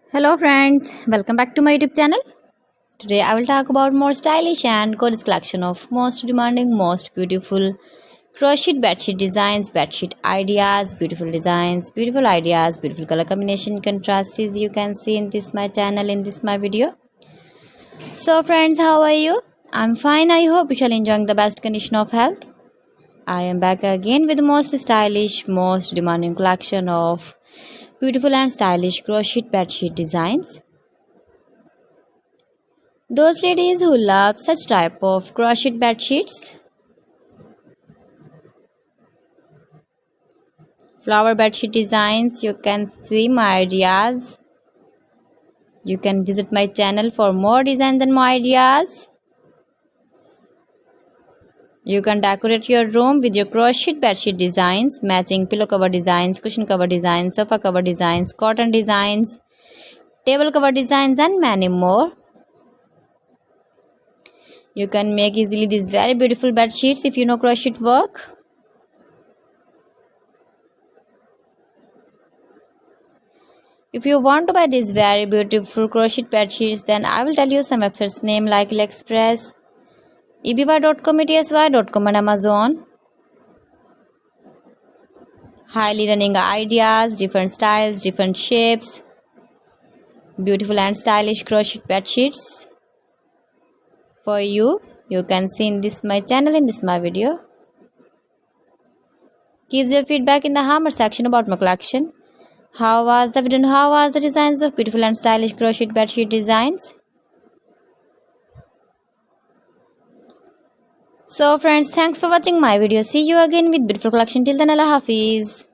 Hello friends, welcome back to my YouTube channel. Today I will talk about more stylish and gorgeous collection of most demanding, most beautiful crochet bedsheet designs, bedsheet ideas, beautiful designs, beautiful ideas, beautiful color combination contrasts you can see in this my channel, in this my video. So friends, how are you? I'm fine. I hope you shall enjoying the best condition of health. I am back again with the most stylish, most demanding collection of beautiful and stylish crochet bedsheet designs. Those ladies who love such type of crochet bedsheets, flower bedsheet designs, you can see my ideas. You can visit my channel for more designs and more ideas. You can decorate your room with your crochet bedsheet designs, matching pillow cover designs, cushion cover designs, sofa cover designs, cotton designs, table cover designs, and many more. You can make easily these very beautiful bed sheets if you know crochet work. If you want to buy these very beautiful crochet bed sheets, then I will tell you some websites name like AliExpress, eBay.com, ETSY.com, and Amazon. Highly running ideas, different styles, different shapes, beautiful and stylish crochet bed sheets for you. You can see in this my channel, in this my video. Give your feedback in the comment section about my collection. How was the video? How was the designs of beautiful and stylish crochet bedsheet designs? So friends, thanks for watching my video. See you again with beautiful collection. Till then, Allah Hafiz.